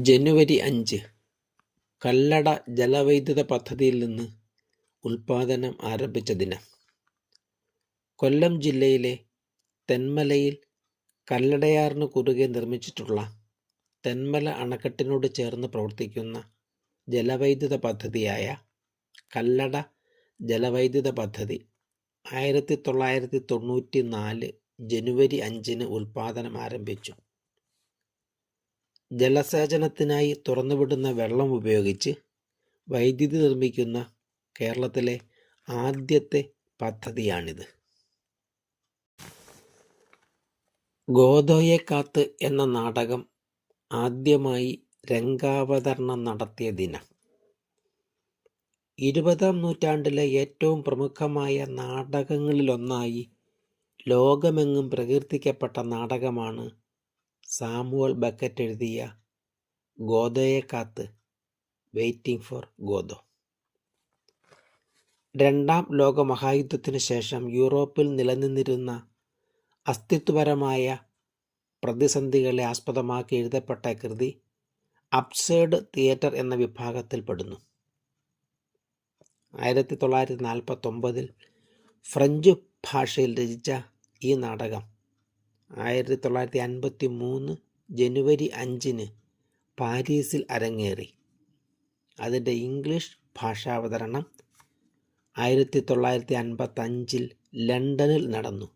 ജനുവരി 5 കല്ലട ജലവൈദ്യുത പദ്ധതിയിൽ നിന്ന് ഉൽപ്പാദനം ആരംഭിച്ച ദിനം. കൊല്ലം ജില്ലയിലെ തെന്മലയിൽ കല്ലടയാറിന് കുറുകെ നിർമ്മിച്ചിട്ടുള്ള തെന്മല അണക്കെട്ടിനോട് ചേർന്ന് പ്രവർത്തിക്കുന്ന ജലവൈദ്യുത പദ്ധതിയായ കല്ലട ജലവൈദ്യുത പദ്ധതി 1994 ജനുവരി 5 ഉൽപ്പാദനം ആരംഭിച്ചു. ജലസേചനത്തിനായി തുറന്നുവിടുന്ന വെള്ളം ഉപയോഗിച്ച് വൈദ്യുതി നിർമ്മിക്കുന്ന കേരളത്തിലെ ആദ്യത്തെ പദ്ധതിയാണിത്. ഗോദോയെ കാത്ത് എന്ന നാടകം ആദ്യമായി രംഗാവതരണം നടത്തിയ ദിനം. 20-ാം നൂറ്റാണ്ടിലെ ഏറ്റവും പ്രമുഖമായ നാടകങ്ങളിലൊന്നായി ലോകമെങ്ങും പ്രകീർത്തിക്കപ്പെട്ട നാടകമാണ് സാമുവൽ ബക്കറ്റ് എഴുതിയ ഗോദോയെ കാത്ത്, വെയിറ്റിംഗ് ഫോർ ഗോദോ. രണ്ടാം ലോക മഹായുദ്ധത്തിനു ശേഷം യൂറോപ്പിൽ നിലനിന്നിരുന്ന അസ്തിത്വപരമായ പ്രതിസന്ധികളെ ആസ്പദമാക്കി എഴുതപ്പെട്ട കൃതി അബ്സേർഡ് തിയേറ്റർ എന്ന വിഭാഗത്തിൽപ്പെടുന്നു. 1949 ഫ്രഞ്ച് ഭാഷയിൽ രചിച്ച ഈ നാടകം 1953 ജനുവരി 5 പാരീസിൽ അരങ്ങേറി. അതിൻ്റെ ഇംഗ്ലീഷ് ഭാഷാവതരണം 1955 ലണ്ടനിൽ നടന്നു.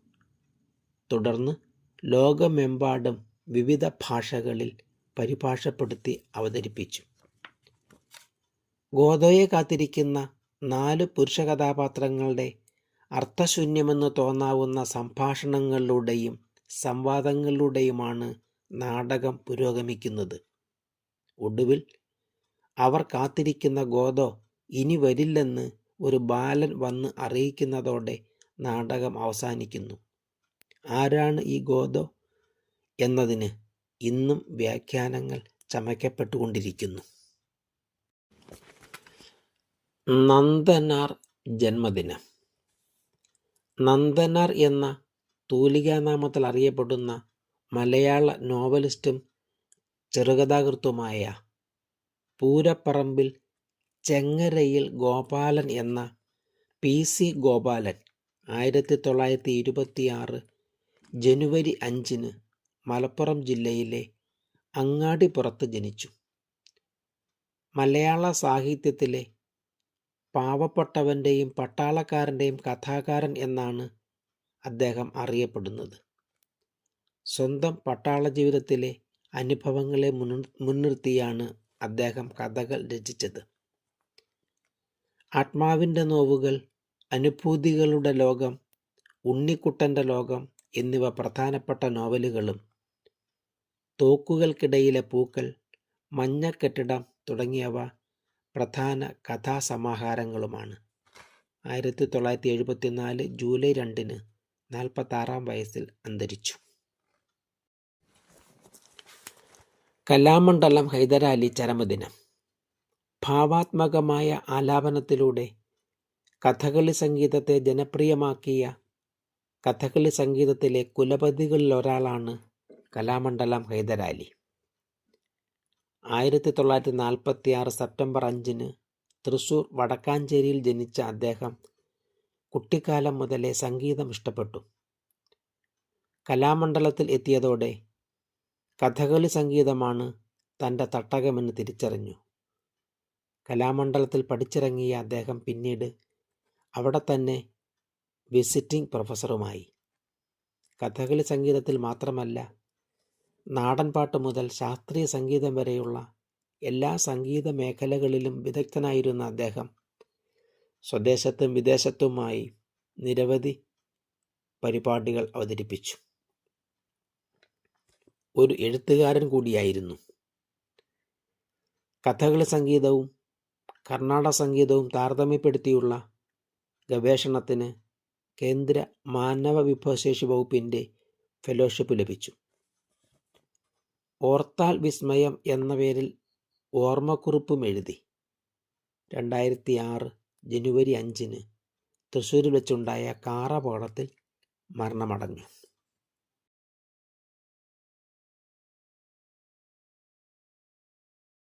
തുടർന്ന് ലോകമെമ്പാടും വിവിധ ഭാഷകളിൽ പരിഭാഷപ്പെടുത്തി അവതരിപ്പിച്ചു. ഗോദോയെ കാത്തിരിക്കുന്ന 4 പുരുഷ കഥാപാത്രങ്ങളുടെ അർത്ഥശൂന്യമെന്ന് തോന്നാവുന്ന സംഭാഷണങ്ങളിലൂടെയും സംവാദങ്ങളിലൂടെയുമാണ് നാടകം പുരോഗമിക്കുന്നത്. ഒടുവിൽ അവർ കാത്തിരിക്കുന്ന ഗോദോ ഇനി വരില്ലെന്ന് ഒരു ബാലൻ വന്ന് അറിയിക്കുന്നതോടെ നാടകം അവസാനിക്കുന്നു. ആരാണ് ഈ ഗോദോ എന്നതിന് ഇന്നും വ്യാഖ്യാനങ്ങൾ ചമയ്ക്കപ്പെട്ടുകൊണ്ടിരിക്കുന്നു. നന്ദനാർ ജന്മദിനം. നന്ദനാർ എന്ന തൂലികാനാമത്തിൽ അറിയപ്പെടുന്ന മലയാള നോവലിസ്റ്റും ചെറുകഥാകൃത്തുമായ പൂരപ്പറമ്പിൽ ചെങ്ങരയിൽ ഗോപാലൻ എന്ന PC ഗോപാലൻ 1926 ജനുവരി 5 മലപ്പുറം ജില്ലയിലെ അങ്ങാടിപ്പുറത്ത് ജനിച്ചു. മലയാള സാഹിത്യത്തിലെ പാവപ്പെട്ടവൻ്റെയും പട്ടാളക്കാരൻ്റെയും കഥാകാരൻ എന്നാണ് അദ്ദേഹം അറിയപ്പെടുന്നത്. സ്വന്തം പട്ടാള ജീവിതത്തിലെ അനുഭവങ്ങളെ മുൻനിർത്തിയാണ് അദ്ദേഹം കഥകൾ രചിച്ചത്. ആത്മാവിൻ്റെ നോവുകൾ, അനുഭൂതികളുടെ ലോകം, ഉണ്ണിക്കുട്ടൻ്റെ ലോകം എന്നിവ പ്രധാനപ്പെട്ട നോവലുകളും തോക്കുകൾക്കിടയിലെ പൂക്കൾ, മഞ്ഞക്കെട്ടിടം തുടങ്ങിയവ പ്രധാന കഥാസമാഹാരങ്ങളുമാണ്. 1974 ജൂലൈ 2 46-ാം വയസ്സിൽ അന്തരിച്ചു. കലാമണ്ഡലം ഹൈദരാലി ചരമദിനം. ഭാവാത്മകമായ ആലാപനത്തിലൂടെ കഥകളി സംഗീതത്തെ ജനപ്രിയമാക്കിയ കഥകളി സംഗീതത്തിലെ കുലപതികളിലൊരാളാണ് കലാമണ്ഡലം ഹൈദരാലി. 1946 സെപ്റ്റംബർ 5 തൃശൂർ വടക്കാഞ്ചേരിയിൽ ജനിച്ച അദ്ദേഹം കുട്ടിക്കാലം മുതലേ സംഗീതം ഇഷ്ടപ്പെട്ടു. കലാമണ്ഡലത്തിൽ എത്തിയതോടെ കഥകളി സംഗീതമാണ് തൻ്റെ തട്ടകമെന്ന് തിരിച്ചറിഞ്ഞു. കലാമണ്ഡലത്തിൽ പഠിച്ചിറങ്ങിയ അദ്ദേഹം പിന്നീട് അവിടെ തന്നെ വിസിറ്റിംഗ് പ്രൊഫസറുമായി. കഥകളി സംഗീതത്തിൽ മാത്രമല്ല, നാടൻപാട്ട് മുതൽ ശാസ്ത്രീയ സംഗീതം വരെയുള്ള എല്ലാ സംഗീത മേഖലകളിലും വിദഗ്ധനായിരുന്ന അദ്ദേഹം സ്വദേശത്തും വിദേശത്തുമായി നിരവധി പരിപാടികൾ അവതരിപ്പിച്ചു. ഒരു എഴുത്തുകാരൻ കൂടിയായിരുന്നു. കഥകളി സംഗീതവും കർണാടക സംഗീതവും താരതമ്യപ്പെടുത്തിയുള്ള ഗവേഷണത്തിന് കേന്ദ്ര മാനവ വിഭവശേഷി വകുപ്പിൻ്റെ ഫെലോഷിപ്പ് ലഭിച്ചു. ഓർത്താൽ വിസ്മയം എന്ന പേരിൽ ഓർമ്മക്കുറിപ്പും എഴുതി. 2006 ജനുവരി 5 തൃശ്ശൂരിൽ വെച്ചുണ്ടായ കാർ അപകടത്തിൽ മരണമടഞ്ഞു.